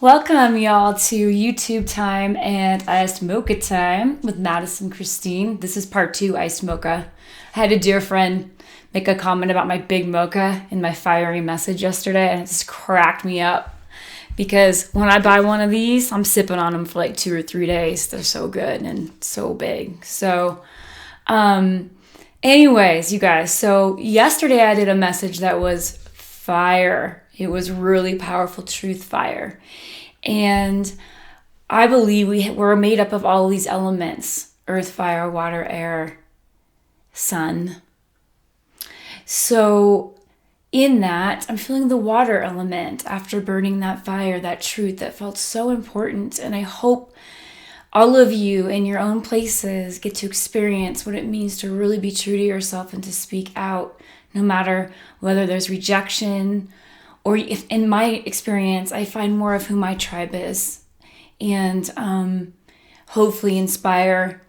Welcome, y'all, to YouTube time and iced mocha time with Madison Christine. This is part 2, iced mocha. I had a dear friend make a comment about my big mocha in my fiery message yesterday, and it just cracked me up because when I buy one of these, I'm sipping on them for like 2 or 3 days. They're so good and so big. Anyways, you guys, so yesterday I did a message that was fire. It was really powerful truth fire. And I believe we're made up of all these elements: earth, fire, water, air, sun. So in that, I'm feeling the water element after burning that fire, that truth that felt so important. And I hope all of you in your own places get to experience what it means to really be true to yourself and to speak out, no matter whether there's rejection or, if in my experience, I find more of who my tribe is, and hopefully inspire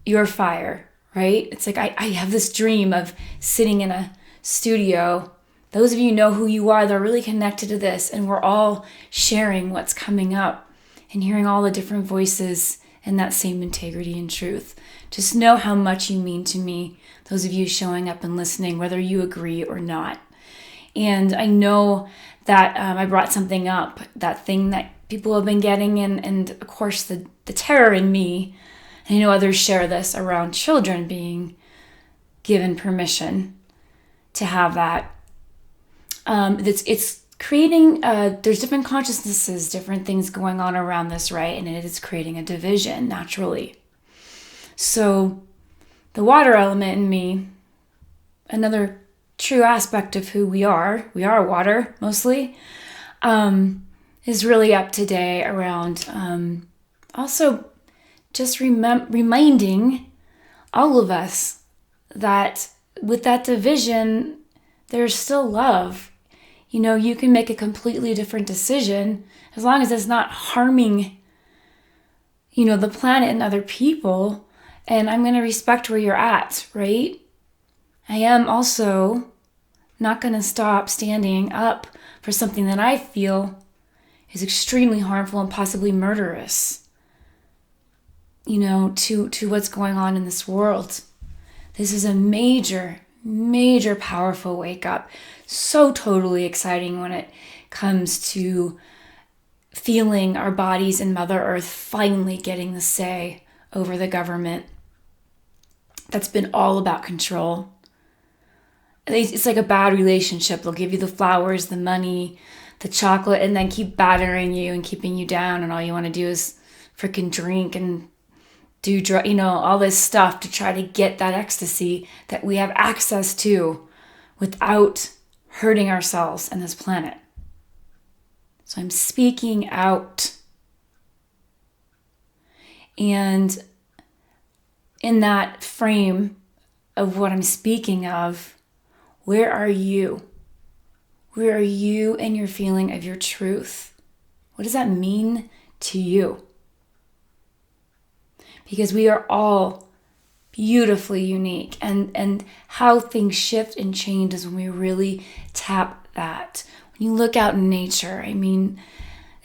your fire, right? It's like I have this dream of sitting in a studio. Those of you know who you are, they're really connected to this, and we're all sharing what's coming up and hearing all the different voices and that same integrity and truth. Just know how much you mean to me, those of you showing up and listening, whether you agree or not. And I know that I brought something up, that thing that people have been getting, and of course the terror in me, and I know others share this around children being given permission to have that. It's creating, there's different consciousnesses, different things going on around this, right? And it is creating a division naturally. So the water element in me, another true aspect of who we are water mostly, is really up today around also just reminding all of us that with that division, there's still love. You know, you can make a completely different decision as long as it's not harming, the planet and other people. And I'm going to respect where you're at, right? I am also not going to stop standing up for something that I feel is extremely harmful and possibly murderous, to what's going on in this world. This is a major, major, powerful wake up. So totally exciting when it comes to feeling our bodies and Mother Earth finally getting the say over the government that's been all about control. It's like a bad relationship. They'll give you the flowers, the money, the chocolate, and then keep battering you and keeping you down. And all you want to do is freaking drink and do all this stuff to try to get that ecstasy that we have access to without hurting ourselves and this planet. So I'm speaking out. And in that frame of what I'm speaking of, where are you? Where are you in your feeling of your truth? What does that mean to you? Because we are all beautifully unique, and how things shift and change is when we really tap that. When you look out in nature,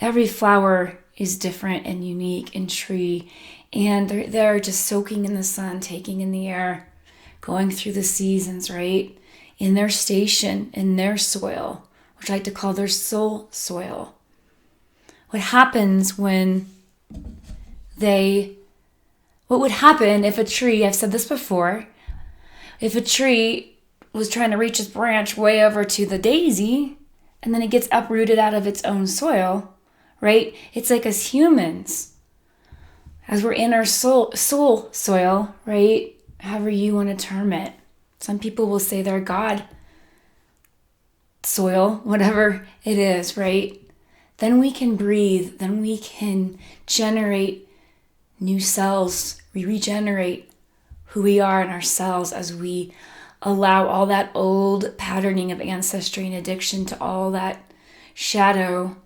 every flower is different and unique and tree, and they're just soaking in the sun, taking in the air, going through the seasons, right? In their station, in their soil, which I like to call their soul soil. What would happen if a tree, I've said this before, if a tree was trying to reach its branch way over to the daisy, and then it gets uprooted out of its own soil, right? It's like as humans, as we're in our soul soil, right? However you want to term it. Some people will say they're God soil, whatever it is, right? Then we can breathe. Then we can generate new cells. We regenerate who we are in ourselves as we allow all that old patterning of ancestry and addiction to all that shadow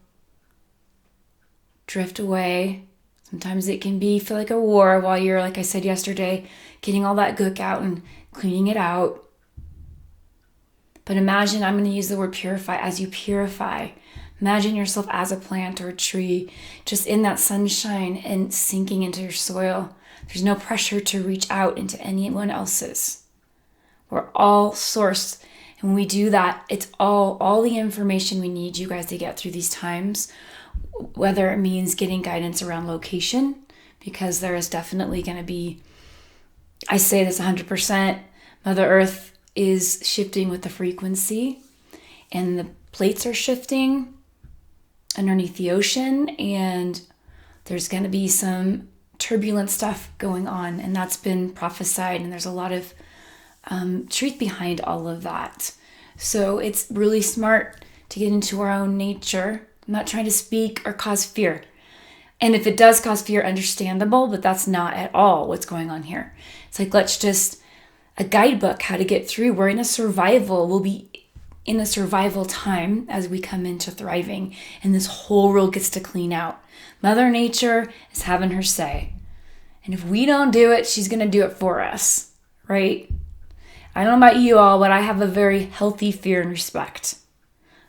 drift away. Sometimes it can feel like a war while you're, like I said yesterday, getting all that gook out and cleaning it out. But imagine, I'm going to use the word purify. As you purify, Imagine yourself as a plant or a tree, just in that sunshine and sinking into your soil. There's no pressure to reach out into anyone else's. We're all sourced. And when we do that, it's all the information we need you guys to get through these times, whether it means getting guidance around location, because there is definitely going to be, I say this 100%, Mother Earth is shifting with the frequency, and the plates are shifting underneath the ocean, and there's going to be some turbulent stuff going on, and that's been prophesied, and there's a lot of truth behind all of that. So it's really smart to get into our own nature. I'm not trying to speak or cause fear. And if it does cause fear, understandable, but that's not at all what's going on here. It's like, let's just, a guidebook, how to get through. We're in a survival. We'll be in a survival time as we come into thriving, and this whole world gets to clean out. Mother Nature is having her say. And if we don't do it, she's going to do it for us, right? I don't know about you all, but I have a very healthy fear and respect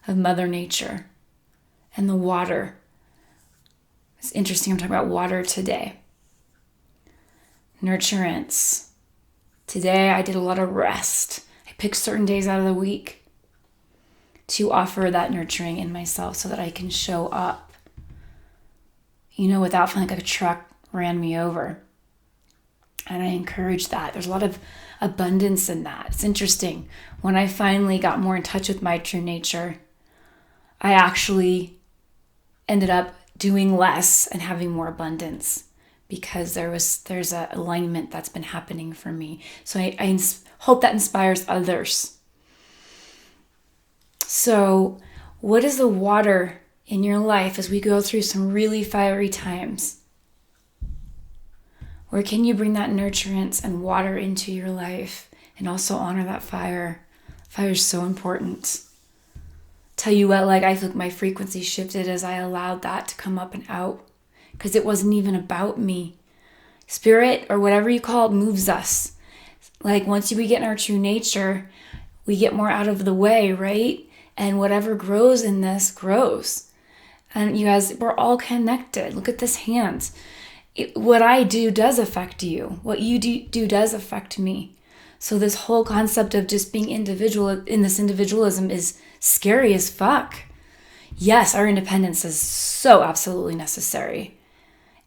of Mother Nature and the water. It's interesting, I'm talking about water today. Nurturance. Today I did a lot of rest. I picked certain days out of the week to offer that nurturing in myself so that I can show up, without feeling like a truck ran me over. And I encourage that. There's a lot of abundance in that. It's interesting. When I finally got more in touch with my true nature, I actually ended up doing less and having more abundance, because there's a alignment that's been happening for me. So I hope that inspires others. So what is the water in your life as we go through some really fiery times? Where can you bring that nurturance and water into your life and also honor that fire? Fire is so important. Tell you what, I feel like my frequency shifted as I allowed that to come up and out, because it wasn't even about me. Spirit, or whatever you call it, moves us. Once we get in our true nature, we get more out of the way, right? And whatever grows in this grows. And you guys, we're all connected. Look at this hand. What I do does affect you. What you do does affect me. So this whole concept of just being individual in this individualism is scary as fuck. Yes, our independence is so absolutely necessary.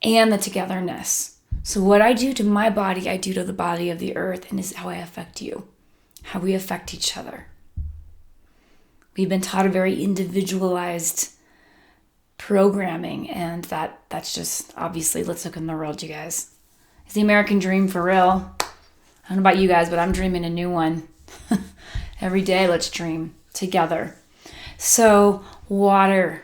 And the togetherness. So what I do to my body, I do to the body of the earth, and is how I affect you. How we affect each other. We've been taught a very individualized programming, and that's just, obviously, let's look in the world, you guys. It's the American dream for real. I don't know about you guys, but I'm dreaming a new one. Every day, let's dream together. So water,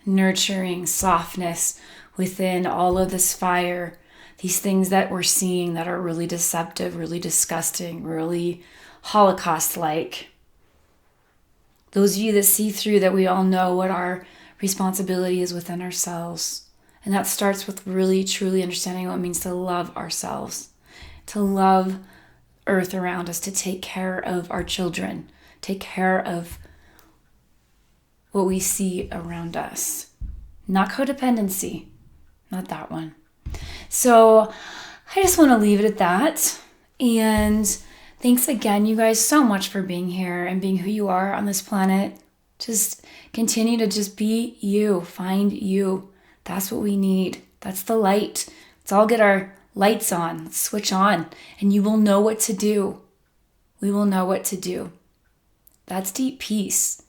nurturing, softness within all of this fire, these things that we're seeing that are really deceptive, really disgusting, really Holocaust-like. Those of you that see through that, we all know what our responsibility is within ourselves. And that starts with really, truly understanding what it means to love ourselves, to love earth around us, to take care of our children, take care of what we see around us. Not codependency, not that one. So I just want to leave it at that. And thanks again, you guys, so much for being here and being who you are on this planet. Just continue to just be you, find you. That's what we need. That's the light. Let's all get our lights on. Let's switch on, and you will know what to do. We will know what to do. That's deep peace.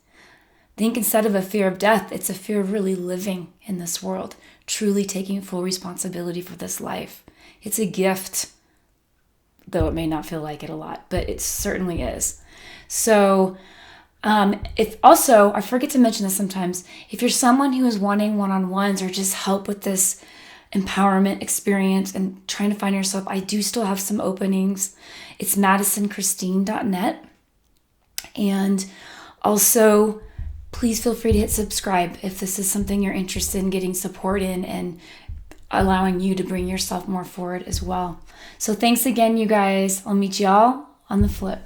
Think instead of a fear of death, it's a fear of really living in this world, truly taking full responsibility for this life. It's a gift, though it may not feel like it a lot, but it certainly is. So if also, I forget to mention this sometimes, if you're someone who is wanting one-on-ones or just help with this empowerment experience and trying to find yourself, I do still have some openings. It's MadisonChristine.net. And also, please feel free to hit subscribe if this is something you're interested in getting support in and allowing you to bring yourself more forward as well. So thanks again, you guys. I'll meet y'all on the flip.